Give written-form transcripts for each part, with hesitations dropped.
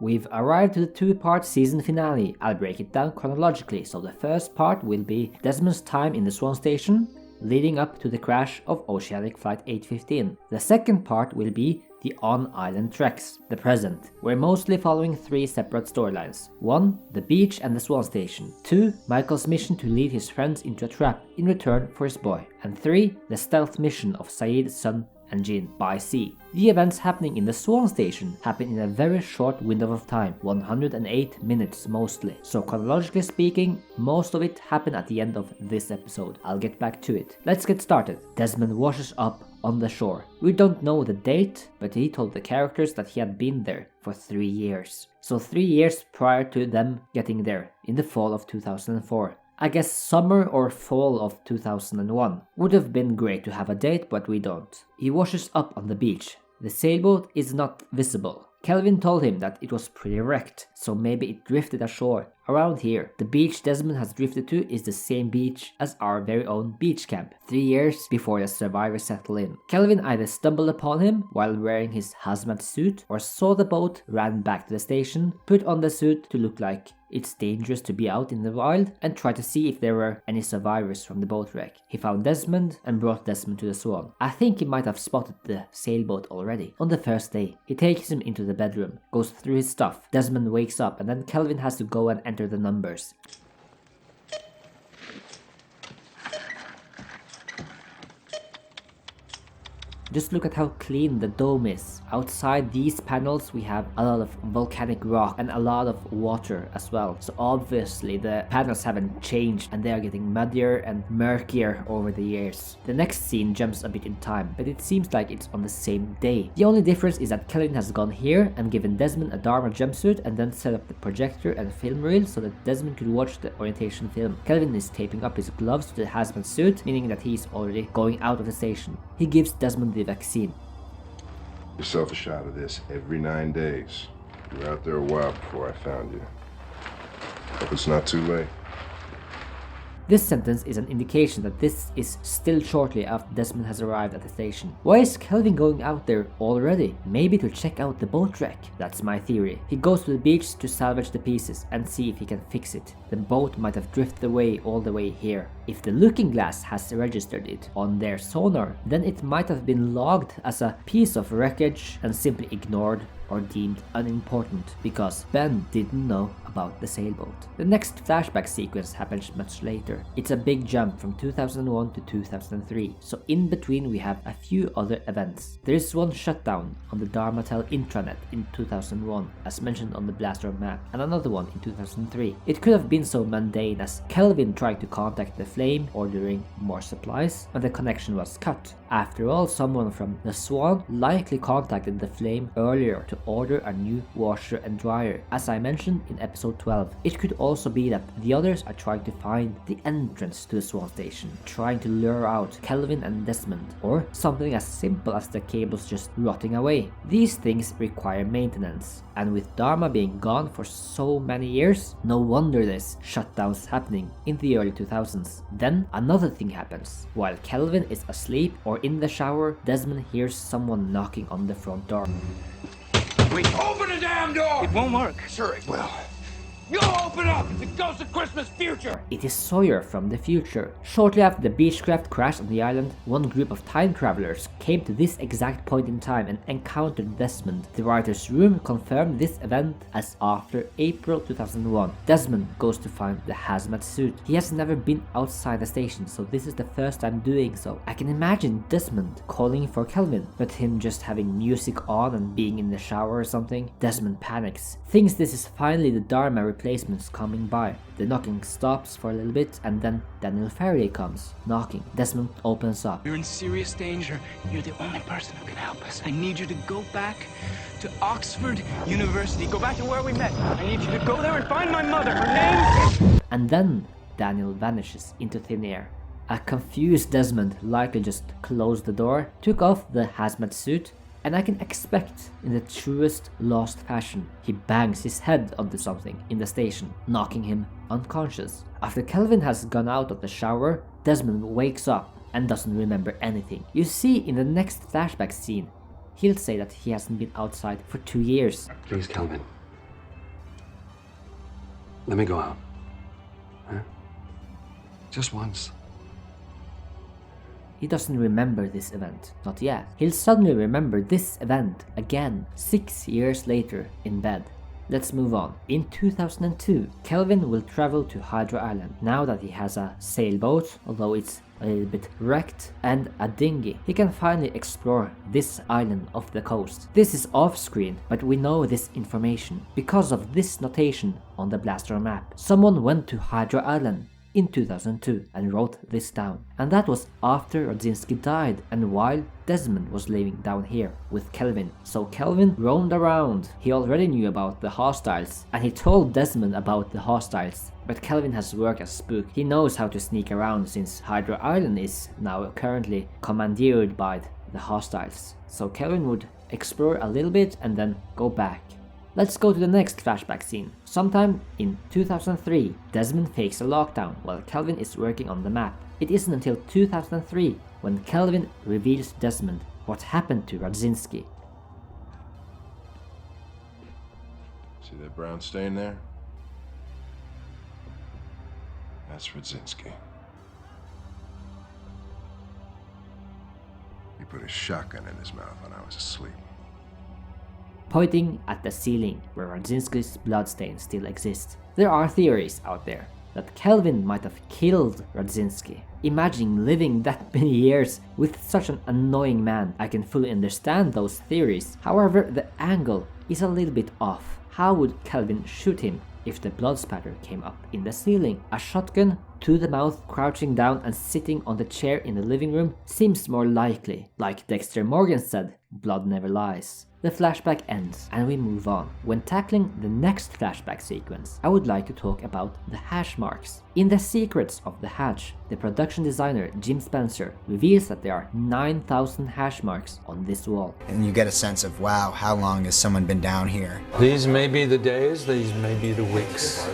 We've arrived to the two-part season finale. I'll break it down chronologically, so the first part will be Desmond's time in the Swan station, leading up to the crash of Oceanic Flight 815. The second part will be the on-island treks, the present. We're mostly following three separate storylines. 1. The beach and the Swan station. 2. Michael's mission to lead his friends into a trap in return for his boy. And 3. The stealth mission of Saeed, Sun, and Jin by sea. The events happening in the Swan station happen in a very short window of time, 108 minutes mostly. So chronologically speaking, most of it happened at the end of this episode. I'll get back to it. Let's get started. Desmond washes up on the shore. We don't know the date, but he told the characters that he had been there for 3 years. So 3 years prior to them getting there, in the fall of 2004. I guess summer or fall of 2001. Would have been great to have a date, but we don't. He washes up on the beach. The sailboat is not visible. Kelvin told him that it was pretty wrecked, so maybe it drifted ashore around here. The beach Desmond has drifted to is the same beach as our very own beach camp, 3 years before the survivors settle in. Kelvin either stumbled upon him while wearing his hazmat suit or saw the boat, ran back to the station, put on the suit to look like it's dangerous to be out in the wild, and tried to see if there were any survivors from the boat wreck. He found Desmond and brought Desmond to the Swan. I think he might have spotted the sailboat already. On the first day, he takes him into the bedroom, goes through his stuff. Desmond wakes up and then Kelvin has to go and enter the numbers. Just look at how clean the dome is. Outside these panels we have a lot of volcanic rock and a lot of water as well. So obviously the panels haven't changed and they are getting muddier and murkier over the years. The next scene jumps a bit in time, but it seems like it's on the same day. The only difference is that Kelvin has gone here and given Desmond a Dharma jumpsuit and then set up the projector and film reel so that Desmond could watch the orientation film. Kelvin is taping up his gloves to the hazmat suit, meaning that he's already going out of the station. He gives Desmond the vaccine. Yourself a shot of this every 9 days. You were out there a while before I found you. Hope it's not too late. This sentence is an indication that this is still shortly after Desmond has arrived at the station. Why is Kelvin going out there already? Maybe to check out the boat wreck. That's my theory. He goes to the beach to salvage the pieces and see if he can fix it. The boat might have drifted away all the way here. If the looking glass has registered it on their sonar, then it might have been logged as a piece of wreckage and simply ignored or deemed unimportant because Ben didn't know about the sailboat. The next flashback sequence happens much later. It's a big jump from 2001 to 2003, so in between we have a few other events. There is one shutdown on the Dharmatel intranet in 2001, as mentioned on the blaster map, and another one in 2003. It could have been so mundane as Kelvin trying to contact the Flame ordering more supplies, and the connection was cut. After all, someone from the Swan likely contacted the Flame earlier to order a new washer and dryer, as I mentioned in episode 12. It could also be that the others are trying to find the entrance to the Swan station, trying to lure out Kelvin and Desmond, or something as simple as the cables just rotting away. These things require maintenance, and with Dharma being gone for so many years, no wonder there's shutdowns happening in the early 2000s. Then another thing happens. While Kelvin is asleep or in the shower, Desmond hears someone knocking on the front door. Wait, open the damn door! It won't work. Sure it will. You open up! It's a ghost of Christmas future! It is Sawyer from the future. Shortly after the Beechcraft crashed on the island, one group of time travelers came to this exact point in time and encountered Desmond. The writer's room confirmed this event as after April 2001. Desmond goes to find the hazmat suit. He has never been outside the station, so this is the first time doing so. I can imagine Desmond calling for Kelvin, but him just having music on and being in the shower or something. Desmond panics, thinks this is finally the Dharma replacements coming by. The knocking stops for a little bit and then Daniel Faraday comes, knocking. Desmond opens up. You're in serious danger. You're the only person who can help us. I need you to go back to Oxford University. Go back to where we met. I need you to go there and find my mother. Her name... And then Daniel vanishes into thin air. A confused Desmond likely just closed the door, took off the hazmat suit, and I can expect, in the truest Lost fashion, he bangs his head onto something in the station, knocking him unconscious. After Kelvin has gone out of the shower, Desmond wakes up and doesn't remember anything. You see in the next flashback scene, he'll say that he hasn't been outside for 2 years. Please, Kelvin. Let me go out. Huh? Just once. He doesn't remember this event, not yet. He'll suddenly remember this event again, 6 years later in bed. Let's move on. In 2002, Kelvin will travel to Hydra Island now that he has a sailboat, although it's a little bit wrecked, and a dinghy. He can finally explore this island off the coast. This is off screen, but we know this information because of this notation on the blaster map. Someone went to Hydra Island in 2002 and wrote this down. And that was after Radzinsky died and while Desmond was living down here with Kelvin. So Kelvin roamed around. He already knew about the hostiles and he told Desmond about the hostiles. But Kelvin has worked as spook. He knows how to sneak around since Hydra Island is now currently commandeered by the hostiles. So Kelvin would explore a little bit and then go back. Let's go to the next flashback scene. Sometime in 2003, Desmond fakes a lockdown while Kelvin is working on the map. It isn't until 2003 when Kelvin reveals to Desmond what happened to Radzinsky. See that brown stain there? That's Radzinsky. He put a shotgun in his mouth when I was asleep. Pointing at the ceiling where Radzinsky's bloodstain still exists. There are theories out there that Kelvin might have killed Radzinsky. Imagine living that many years with such an annoying man. I can fully understand those theories. However, the angle is a little bit off. How would Kelvin shoot him if the blood spatter came up in the ceiling? A shotgun to the mouth, crouching down and sitting on the chair in the living room seems more likely. Like Dexter Morgan said, blood never lies. The flashback ends and we move on. When tackling the next flashback sequence, I would like to talk about the hash marks. In The Secrets of the Hatch, the production designer Jim Spencer reveals that there are 9,000 hash marks on this wall. And you get a sense of, wow, how long has someone been down here? These may be the days, these may be the weeks,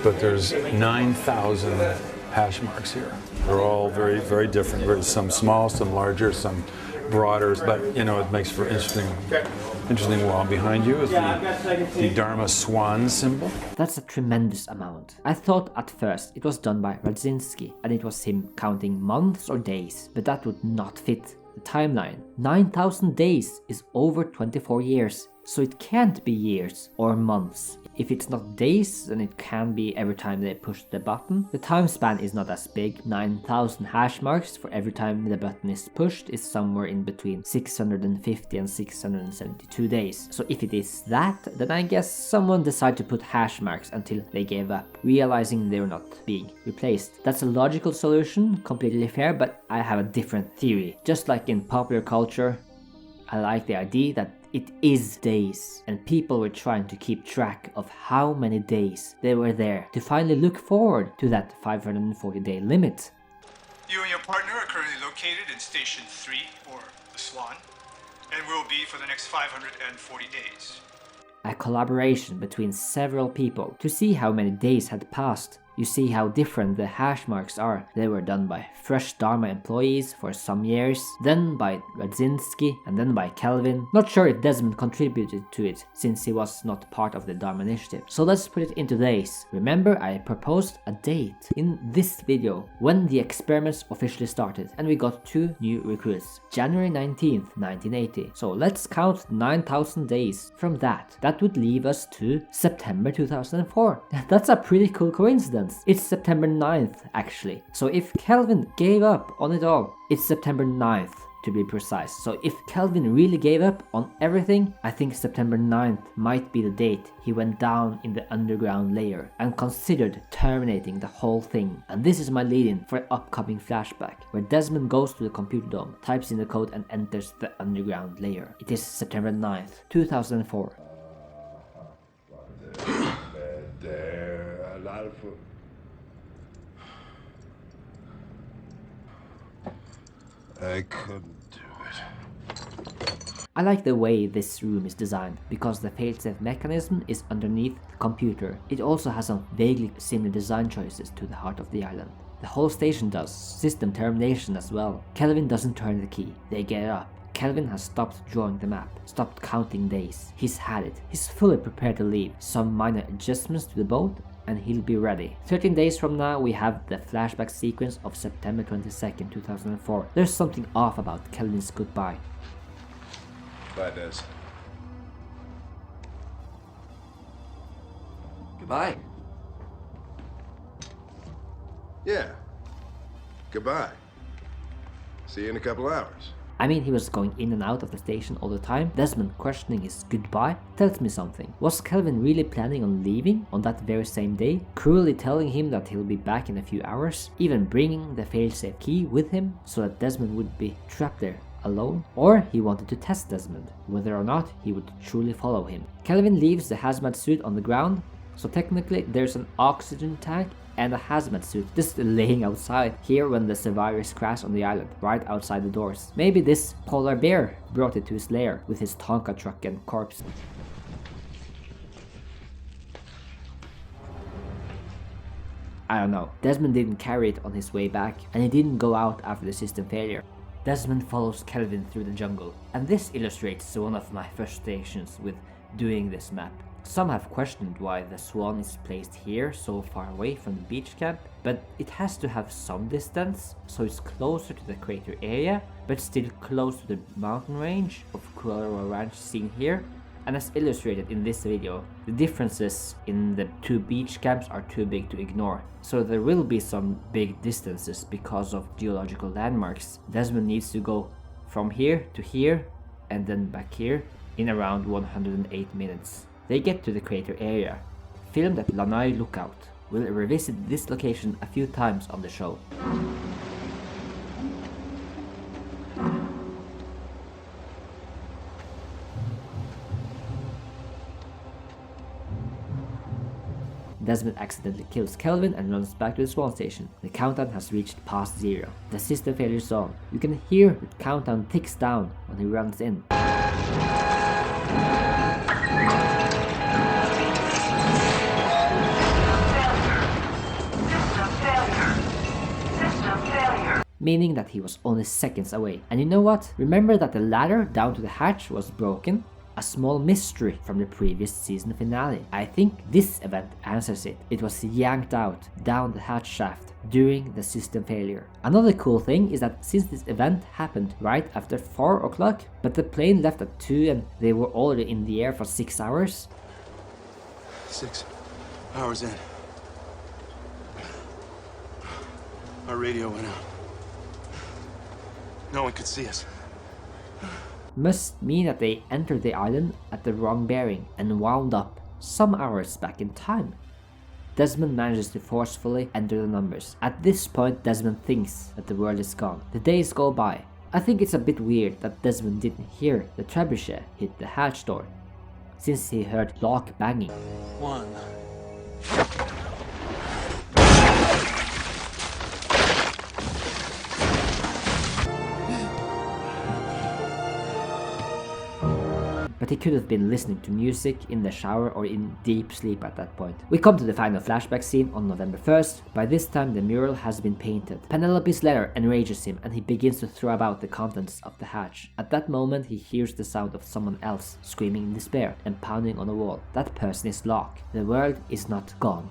but there's 9,000 hash marks here. They're all very, very different. Some small, some larger, some broader, but you know, it makes for interesting wall. Behind you is the Dharma Swan symbol. That's a tremendous amount. I thought at first it was done by Radzinsky and it was him counting months or days, but that would not fit the timeline. 9,000 days is over 24 years, so it can't be years or months. If it's not days, then it can be every time they push the button. The time span is not as big. 9,000 hash marks for every time the button is pushed is somewhere in between 650 and 672 days. So if it is that, then I guess someone decided to put hash marks until they gave up, realizing they were not being replaced. That's a logical solution, completely fair, but I have a different theory. Just like in popular culture, I like the idea that it is days, and people were trying to keep track of how many days they were there to finally look forward to that 540-day limit. You and your partner are currently located in Station 3, or the Swan, and will be for the next 540 days. A collaboration between several people to see how many days had passed. You see how different the hash marks are. They were done by fresh Dharma employees for some years, then by Radzinsky, and then by Kelvin. Not sure if Desmond contributed to it, since he was not part of the Dharma initiative. So let's put it into days. Remember, I proposed a date in this video when the experiments officially started, and we got 2 new recruits. January 19th, 1980. So let's count 9,000 days from that. That would leave us to September 2004. That's a pretty cool coincidence. It's September 9th actually. So if Kelvin gave up on it all, it's September 9th to be precise. So if Kelvin really gave up on everything, I think September 9th might be the date he went down in the underground layer and considered terminating the whole thing. And this is my lead-in for an upcoming flashback, where Desmond goes to the computer dome, types in the code and enters the underground layer. It is September 9th, 2004. There, a lot of food. I couldn't do it. I like the way this room is designed, because the failsafe mechanism is underneath the computer. It also has some vaguely similar design choices to the heart of the island. The whole station does, system termination as well. Kelvin doesn't turn the key, they get up. Kelvin has stopped drawing the map, stopped counting days. He's had it. He's fully prepared to leave. Some minor adjustments to the boat and he'll be ready. 13 days from now we have the flashback sequence of September 22nd, 2004. There's something off about Kelvin's goodbye. Bye, Des. Goodbye. Yeah. Goodbye. See you in a couple hours. I mean, he was going in and out of the station all the time. Desmond questioning his goodbye tells me something. Was Kelvin really planning on leaving on that very same day? Cruelly telling him that he'll be back in a few hours? Even bringing the failsafe key with him so that Desmond would be trapped there alone? Or he wanted to test Desmond, whether or not he would truly follow him. Kelvin leaves the hazmat suit on the ground, so technically there's an oxygen tank and a hazmat suit just laying outside here when the survivors crash on the island, right outside the doors. Maybe this polar bear brought it to his lair with his Tonka truck and corpse. I don't know. Desmond didn't carry it on his way back, and he didn't go out after the system failure. Desmond follows Kelvin through the jungle, and this illustrates one of my frustrations with doing this map. Some have questioned why the Swan is placed here so far away from the beach camp, but it has to have some distance, so it's closer to the crater area, but still close to the mountain range of Kualoa Ranch seen here. And as illustrated in this video, the differences in the two beach camps are too big to ignore, so there will be some big distances because of geological landmarks. Desmond needs to go from here to here and then back here in around 108 minutes. They get to the crater area, filmed at Lanai Lookout. We'll revisit this location a few times on the show. Desmond accidentally kills Kelvin and runs back to the Swan station. The countdown has reached past 0. The system failure zone. You can hear the countdown ticks down when he runs in. Meaning that he was only seconds away. And you know what? Remember that the ladder down to the hatch was broken? A small mystery from the previous season finale. I think this event answers it. It was yanked out down the hatch shaft during the system failure. Another cool thing is that since this event happened right after 4 o'clock, but the plane left at 2 and they were already in the air for 6 hours. 6 hours in. Our radio went out. No one could see us. Must mean that they entered the island at the wrong bearing and wound up some hours back in time. Desmond manages to forcefully enter the numbers. At this point, Desmond thinks that the world is gone. The days go by. I think it's a bit weird that Desmond didn't hear the trebuchet hit the hatch door, since he heard lock banging. 1. But he could have been listening to music in the shower or in deep sleep at that point. We come to the final flashback scene on November 1st. By this time the mural has been painted. Penelope's letter enrages him and he begins to throw about the contents of the hatch. At that moment he hears the sound of someone else screaming in despair and pounding on the wall. That person is Locke. The world is not gone.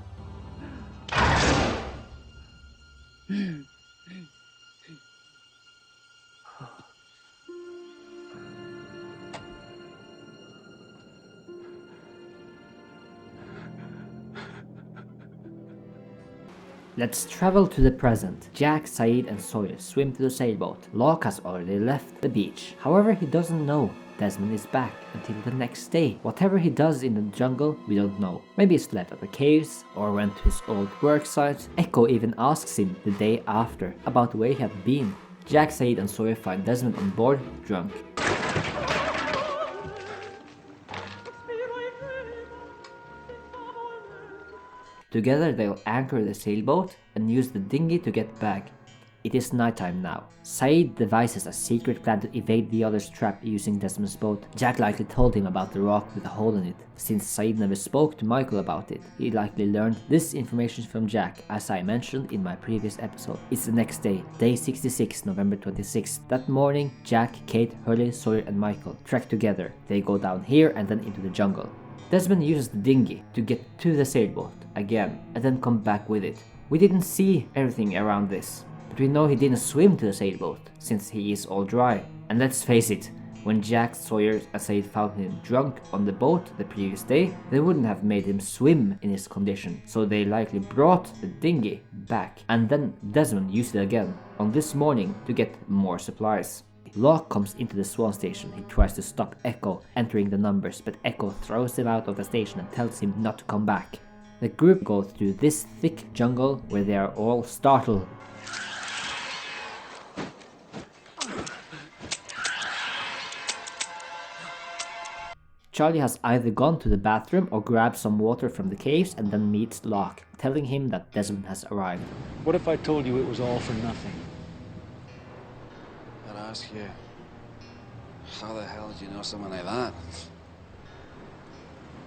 Let's travel to the present. Jack, Saeed and Sawyer swim to the sailboat. Locke has already left the beach. However, he doesn't know Desmond is back until the next day. Whatever he does in the jungle, we don't know. Maybe he slept at the caves or went to his old work site. Echo even asks him the day after about where he had been. Jack, Saeed and Sawyer find Desmond on board, drunk. Together they'll anchor the sailboat and use the dinghy to get back. It is nighttime now. Said devises a secret plan to evade the other's trap using Desmond's boat. Jack likely told him about the rock with a hole in it. Since Said never spoke to Michael about it, he likely learned this information from Jack, as I mentioned in my previous episode. It's the next day, day 66, November 26th. That morning, Jack, Kate, Hurley, Sawyer and Michael trek together. They go down here and then into the jungle. Desmond uses the dinghy to get to the sailboat again and then come back with it. We didn't see everything around this, but we know he didn't swim to the sailboat since he is all dry. And let's face it, when Jack, Sawyer and Said found him drunk on the boat the previous day, they wouldn't have made him swim in his condition, so they likely brought the dinghy back, and then Desmond used it again on this morning to get more supplies. Locke comes into the Swan station. He tries to stop Echo entering the numbers, but Echo throws him out of the station and tells him not to come back. The group goes through this thick jungle where they are all startled. Charlie has either gone to the bathroom or grabbed some water from the caves and then meets Locke, telling him that Desmond has arrived. What if I told you it was all for nothing? I'd ask you, how the hell did you know someone like that?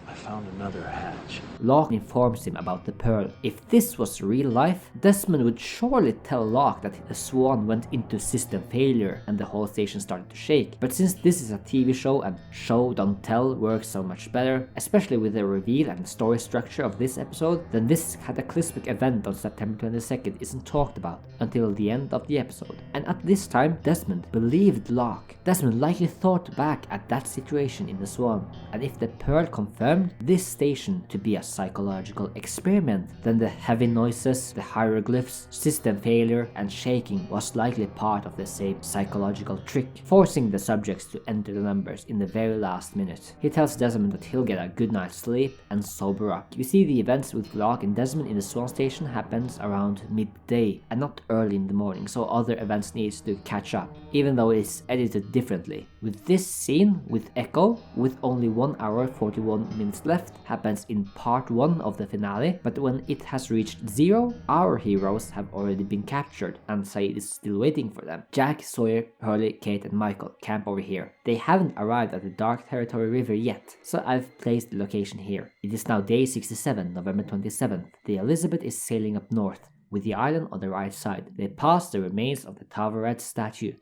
I found another hatch. Locke informs him about the pearl. If this was real life, Desmond would surely tell Locke that the Swan went into system failure and the whole station started to shake. But since this is a TV show and show don't tell works so much better, especially with the reveal and the story structure of this episode, then this cataclysmic event on September 22nd isn't talked about until the end of the episode. And at this time, Desmond believed Locke. Desmond likely thought back at that situation in the Swan, and if the pearl confirmed this station to be a psychological experiment, then the heavy noises, the hieroglyphs, system failure and shaking was likely part of the same psychological trick, forcing the subjects to enter the numbers in the very last minute. He tells Desmond that he'll get a good night's sleep and sober up. You see, the events with Locke and Desmond in the Swan station happens around midday and not early in the morning, so other events needs to catch up, even though it's edited differently. With this scene with Echo, with only 1 hour 41 minutes left, happens in part 1 of the finale, but when it has reached 0, our heroes have already been captured and Said is still waiting for them. Jack, Sawyer, Hurley, Kate and Michael camp over here. They haven't arrived at the Dark Territory River yet, so I've placed the location here. It is now day 67, November 27th. The Elizabeth is sailing up north, with the island on the right side. They pass the remains of the Tavaret statue.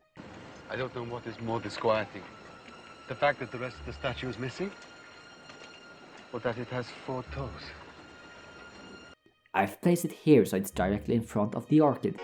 I don't know what is more disquieting. The fact that the rest of the statue is missing, or that it has 4 toes. I've placed it here so it's directly in front of the orchid.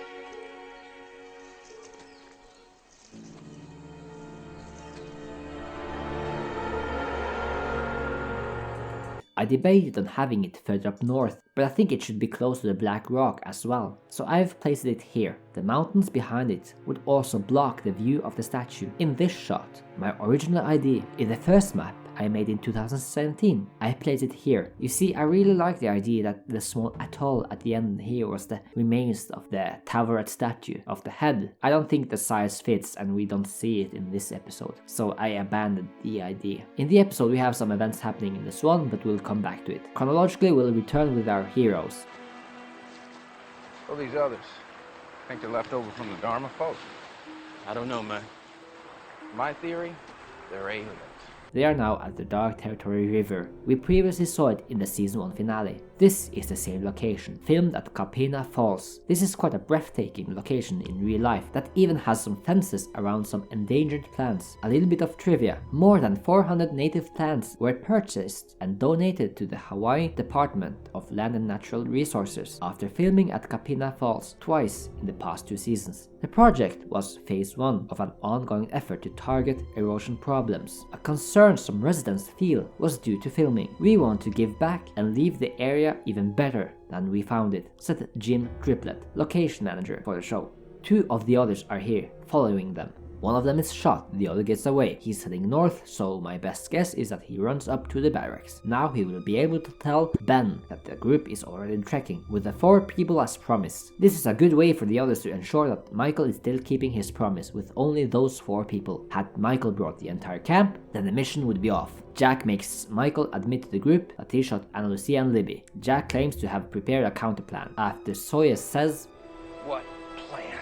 I debated on having it further up north, but I think it should be close to the Black Rock as well, so I've placed it here. The mountains behind it would also block the view of the statue. In this shot, my original idea in the first map I made in 2017, I placed it here. You see, I really like the idea that the small atoll at the end here was the remains of the Tavaret statue of the head. I don't think the size fits and we don't see it in this episode, so I abandoned the idea. In the episode we have some events happening in the Swan, but we'll come back to it. Chronologically we'll return with our heroes. All these others, think they're left over from the Dharma folks? I don't know, man. My theory, they're aliens. They are now at the Dark Territory River. We previously saw it in the season 1 finale. This is the same location, filmed at Kapena Falls. This is quite a breathtaking location in real life that even has some fences around some endangered plants. A little bit of trivia: more than 400 native plants were purchased and donated to the Hawaii Department of Land and Natural Resources after filming at Kapena Falls twice in the past 2 seasons. The project was phase 1 of an ongoing effort to target erosion problems. A concern some residents feel was due to filming. We want to give back and leave the area even better than we found it, said Jim Triplett, location manager for the show. 2 of the others are here, following them. One of them is shot, the other gets away. He's heading north, so my best guess is that he runs up to the barracks. Now he will be able to tell Ben that the group is already trekking, with the 4 people as promised. This is a good way for the others to ensure that Michael is still keeping his promise with only those 4 people. Had Michael brought the entire camp, then the mission would be off. Jack makes Michael admit to the group that he shot Ana Lucia and Libby. Jack claims to have prepared a counterplan. After Sawyer says, What plan?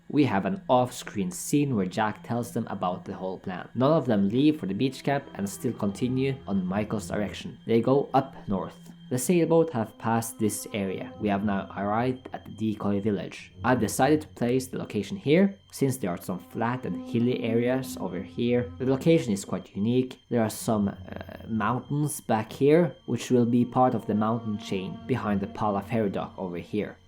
we have an off-screen scene where Jack tells them about the whole plan. None of them leave for the beach camp and still continue on Michael's direction. They go up north. The sailboat have passed this area. We have now arrived at the Decoy village. I've decided to place the location here, since there are some flat and hilly areas over here. The location is quite unique. There are some mountains back here, which will be part of the mountain chain behind the Pala ferry dock over here.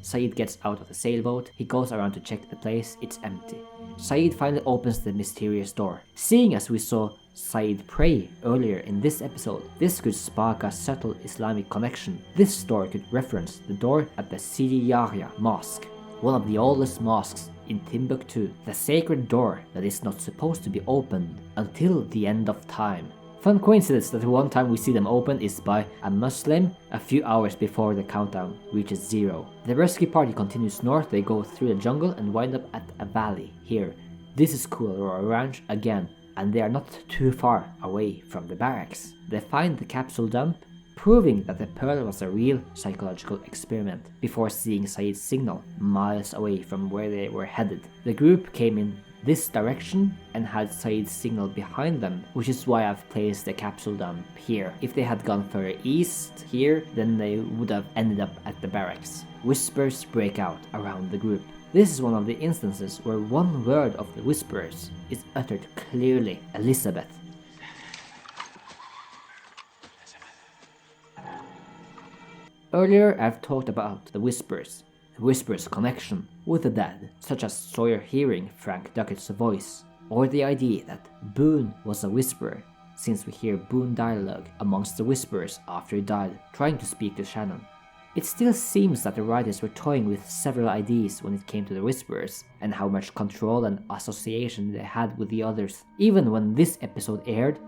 Saeed gets out of the sailboat. He goes around to check the place. It's empty. Saeed finally opens the mysterious door. Seeing as we saw Saeed pray earlier in this episode, this could spark a subtle Islamic connection. This door could reference the door at the Sidi Yahya Mosque, one of the oldest mosques in Timbuktu, the sacred door that is not supposed to be opened until the end of time. Fun coincidence that the one time we see them open is by a Muslim a few hours before the countdown reaches 0. The rescue party continues north. They go through the jungle and wind up at a valley here. This is Kualora Ranch again, and they are not too far away from the barracks. They find the capsule dump, proving that the pearl was a real psychological experiment, before seeing Saeed's signal miles away from where they were headed. The group came in this direction and had Saeed's signal behind them, which is why I've placed the capsule dump here. If they had gone further east here, then they would have ended up at the barracks. Whispers break out around the group. This is one of the instances where one word of the whispers is uttered clearly: Elizabeth. Earlier I've talked about the whispers connection with the dead, such as Sawyer hearing Frank Duckett's voice, or the idea that Boone was a whisperer, since we hear Boone dialogue amongst the whisperers after he died, trying to speak to Shannon. It still seems that the writers were toying with several ideas when it came to the whisperers, and how much control and association they had with the others. Even when this episode aired,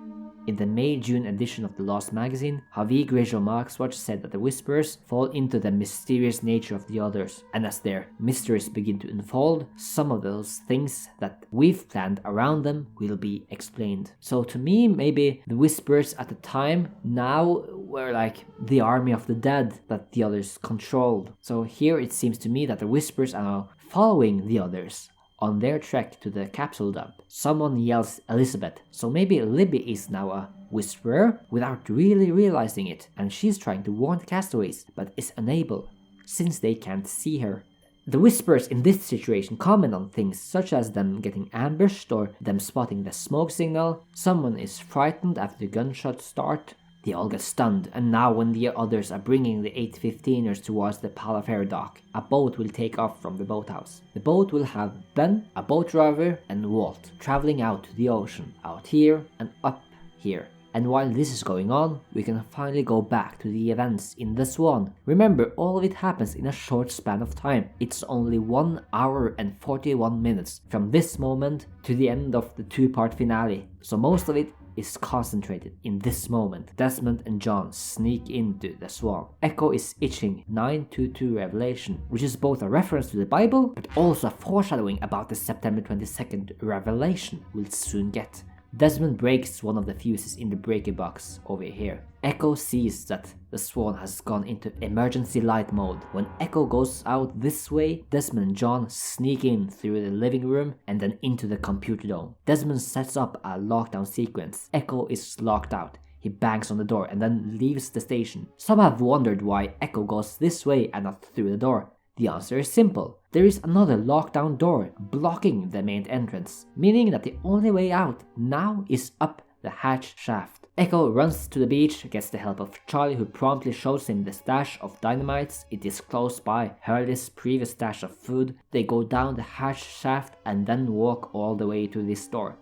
in the May-June edition of the Lost magazine, Javi Grejo-Marxwatch said that the Whisperers fall into the mysterious nature of the others, and as their mysteries begin to unfold, some of those things that we've planned around them will be explained. So to me, maybe the Whisperers at the time now were like the army of the dead that the others controlled. So here it seems to me that the Whisperers are now following the others on their trek to the capsule dump. Someone yells Elizabeth, so maybe Libby is now a whisperer without really realizing it, and she's trying to warn the castaways, but is unable, since they can't see her. The whisperers in this situation comment on things such as them getting ambushed or them spotting the smoke signal. Someone is frightened after the gunshots start. They all get stunned, and now when the others are bringing the 815ers towards the Palafair dock, a boat will take off from the boathouse. The boat will have Ben, a boat driver, and Walt traveling out to the ocean, out here and up here. And while this is going on, we can finally go back to the events in the Swan. Remember, all of it happens in a short span of time. It's only 1 hour and 41 minutes from this moment to the end of the two-part finale, so most of it is concentrated in this moment. Desmond and John sneak into the Swan. Echo is itching 922 Revelation, which is both a reference to the Bible, but also a foreshadowing about the September 22nd revelation we'll soon get. Desmond breaks one of the fuses in the breaker box over here. Echo sees that the Swan has gone into emergency light mode. When Echo goes out this way, Desmond and John sneak in through the living room and then into the computer dome. Desmond sets up a lockdown sequence. Echo is locked out. He bangs on the door and then leaves the station. Some have wondered why Echo goes this way and not through the door. The answer is simple. There is another lockdown door blocking the main entrance, meaning that the only way out now is up the hatch shaft. Echo runs to the beach, gets the help of Charlie, who promptly shows him the stash of dynamites. It is close by Hurley's previous stash of food. They go down the hatch shaft and then walk all the way to this door.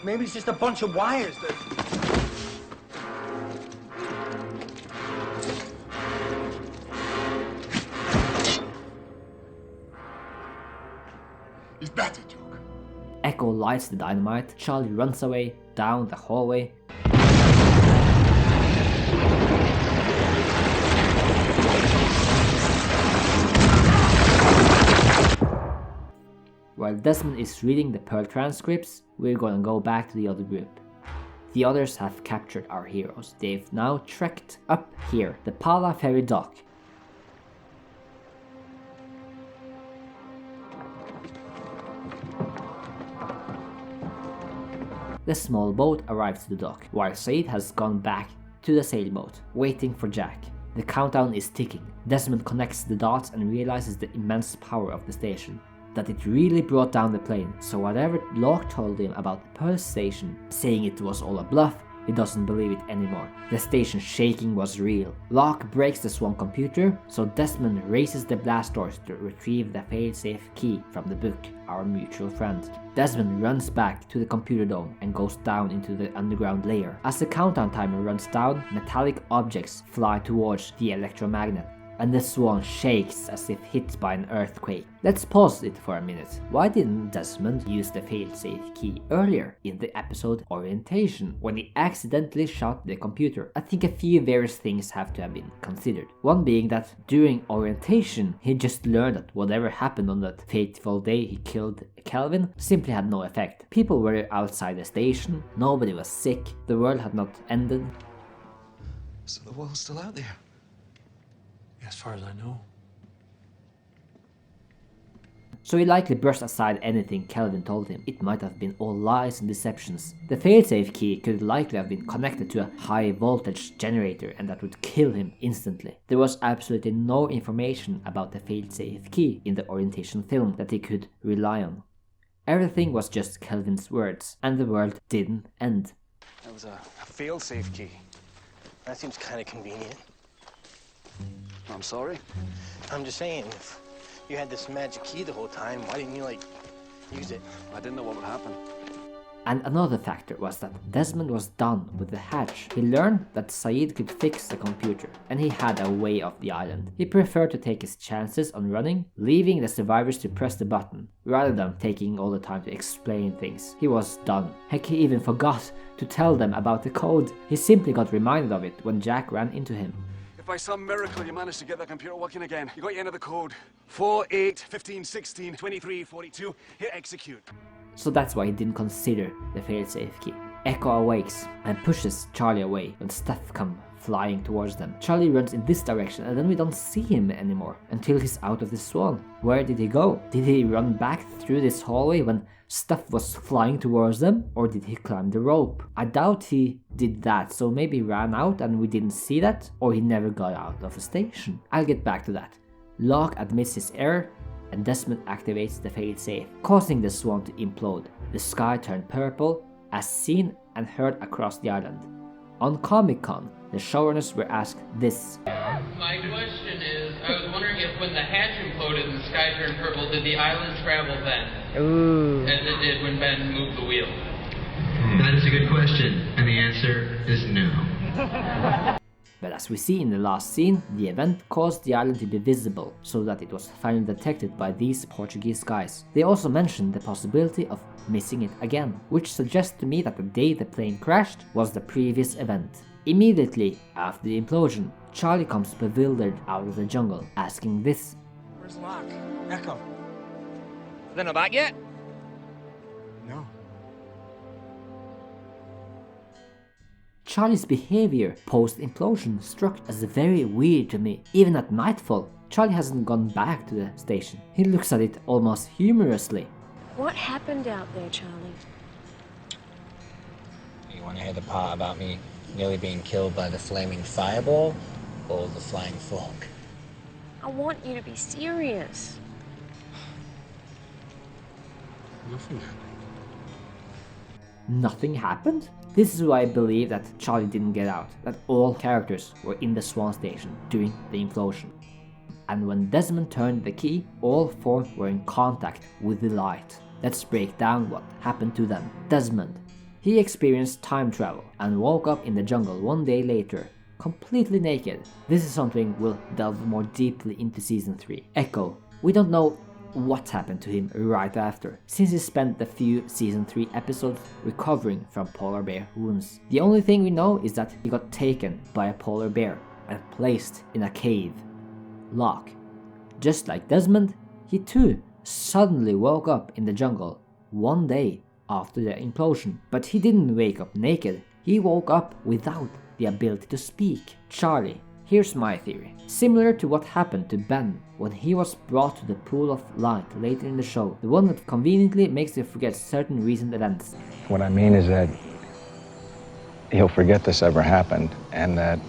Maybe it's just a bunch of wires that... He's batty, Duke. Echo lights the dynamite. Charlie runs away down the hallway. While Desmond is reading the Pearl transcripts, we're gonna go back to the other group. The others have captured our heroes. They've now trekked up here, the Pala Ferry dock. the small boat arrives to the dock, while Said has gone back to the sailboat, waiting for Jack. The countdown is ticking. Desmond connects the dots and realizes the immense power of the station, that it really brought down the plane, so whatever Locke told him about the Pearl station, saying it was all a bluff, he doesn't believe it anymore. The station shaking was real. Locke breaks the Swan computer, so Desmond races the blast doors to retrieve the failsafe key from the book, Our Mutual Friend. Desmond runs back to the computer dome and goes down into the underground layer. As the countdown timer runs down, metallic objects fly towards the electromagnet, and the Swan shakes as if hit by an earthquake. Let's pause it for a minute. Why didn't Desmond use the failsafe key earlier in the episode Orientation, when he accidentally shot the computer? I think a few various things have to have been considered. One being that during Orientation, he just learned that whatever happened on that fateful day he killed Kelvin simply had no effect. People were outside the station, nobody was sick, the world had not ended. So the world's still out there? As far as I know. So he likely brushed aside anything Kelvin told him. It might have been all lies and deceptions. The failsafe key could likely have been connected to a high voltage generator, and that would kill him instantly. There was absolutely no information about the failsafe key in the Orientation film that he could rely on. Everything was just Kelvin's words, and the world didn't end. That was a failsafe key. That seems kind of convenient. I'm sorry? I'm just saying, if you had this magic key the whole time, why didn't you, use it? I didn't know what would happen. And another factor was that Desmond was done with the hatch. He learned that Said could fix the computer, and he had a way off the island. He preferred to take his chances on running, leaving the survivors to press the button, rather than taking all the time to explain things. He was done. Heck, he even forgot to tell them about the code. He simply got reminded of it when Jack ran into him. If by some miracle you manage to get that computer working again, you got your end of the code. 4, 8, 15, 16, 23, 42, hit execute. So that's why he didn't consider the failsafe key. Echo awakes and pushes Charlie away when stuff comes flying towards them. Charlie runs in this direction, and then we don't see him anymore until he's out of the Swan. Where did he go? Did he run back through this hallway when stuff was flying towards them, or did he climb the rope? I doubt he did that, so maybe he ran out and we didn't see that, or he never got out of the station. I'll get back to that. Locke admits his error, and Desmond activates the failsafe, causing the Swan to implode. The sky turned purple, as seen and heard across the island. On Comic-Con, the showrunners were asked this. My question is, I was wondering if when the hatch imploded and the sky turned purple, did the island travel then? Ooh. As it did when Ben moved the wheel? That is a good question, and the answer is no. But as we see in the last scene, the event caused the island to be visible, so that it was finally detected by these Portuguese guys. They also mentioned the possibility of missing it again, which suggests to me that the day the plane crashed was the previous event. Immediately after the implosion, Charlie comes bewildered out of the jungle, asking this. Where's Locke? Echo. They know that yet? No. Charlie's behavior post-implosion struck as very weird to me. Even at nightfall, Charlie hasn't gone back to the station. He looks at it almost humorously. What happened out there, Charlie? You want to hear the part about me nearly being killed by the flaming fireball or the flying fog? I want you to be serious. Nothing. Nothing happened? This is why I believe that Charlie didn't get out, that all characters were in the Swan station during the implosion. And when Desmond turned the key, all four were in contact with the light. Let's break down what happened to them. Desmond. He experienced time travel and woke up in the jungle one day later, completely naked. This is something we'll delve more deeply into season 3. Echo. We don't know what happened to him right after, since he spent the few season 3 episodes recovering from polar bear wounds. The only thing we know is that he got taken by a polar bear and placed in a cave. Locke. Just like Desmond, he too suddenly woke up in the jungle one day after the implosion. But he didn't wake up naked, he woke up without the ability to speak. Charlie. Here's my theory. Similar to what happened to Ben when he was brought to the pool of light later in the show, the one that conveniently makes you forget certain recent events. What I mean is that he'll forget this ever happened and that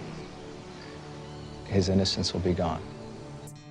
his innocence will be gone.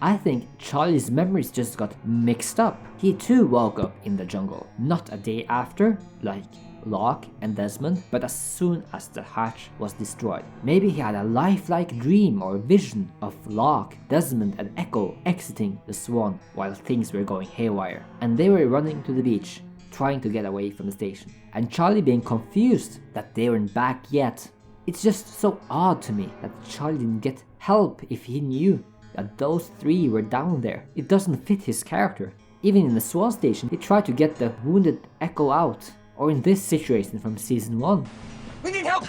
I think Charlie's memories just got mixed up. He too woke up in the jungle, not a day after, like Locke and Desmond, but as soon as the hatch was destroyed. Maybe he had a lifelike dream or vision of Locke, Desmond and Echo exiting the Swan while things were going haywire, and they were running to the beach, trying to get away from the station, and Charlie being confused that they weren't back yet. It's just so odd to me that Charlie didn't get help if he knew that those three were down there. It doesn't fit his character. Even in the Swan station, he tried to get the wounded Echo out, or in this situation from season 1. We need help!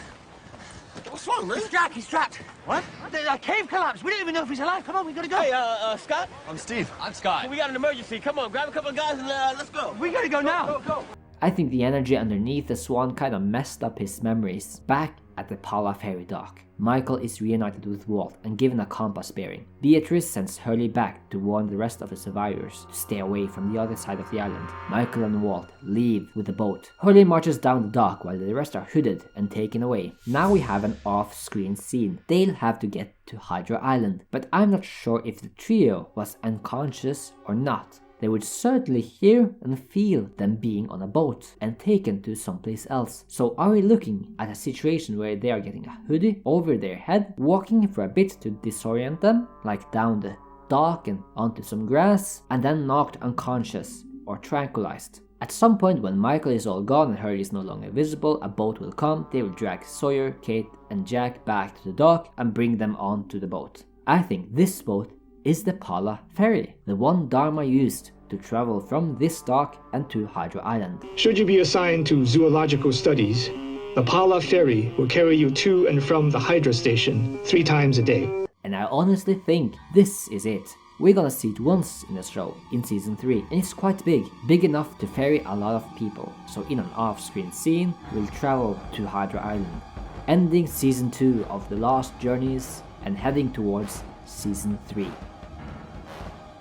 What's wrong, man? He's trapped. What? The cave collapsed. We don't even know if he's alive. Come on, we gotta go. Hey, Scott? I'm Steve. I'm Scott. We got an emergency. Come on, grab a couple of guys and let's go. We gotta go now. Go. I think the energy underneath the Swan kind of messed up his memories. Back at the Pala ferry dock, Michael is reunited with Walt and given a compass bearing. Beatrice sends Hurley back to warn the rest of the survivors to stay away from the other side of the island. Michael and Walt leave with the boat. Hurley marches down the dock while the rest are hooded and taken away. Now we have an off-screen scene. They'll have to get to Hydra Island, but I'm not sure if the trio was unconscious or not. They would certainly hear and feel them being on a boat and taken to someplace else. So are we looking at a situation where they are getting a hoodie over their head, walking for a bit to disorient them, like down the dock and onto some grass, and then knocked unconscious or tranquilized? At some point when Michael is all gone and Hurley is no longer visible, a boat will come. They will drag Sawyer, Kate and Jack back to the dock and bring them onto the boat. I think this boat is the Pala ferry, the one Dharma used to travel from this dock and to Hydra Island. Should you be assigned to zoological studies, the Pala ferry will carry you to and from the Hydra station 3 times a day. And I honestly think this is it. We're gonna see it once in the show, in season 3, and it's quite big enough to ferry a lot of people. So in an off-screen scene, we'll travel to Hydra Island, ending season 2 of The Lost Journeys and heading towards season 3.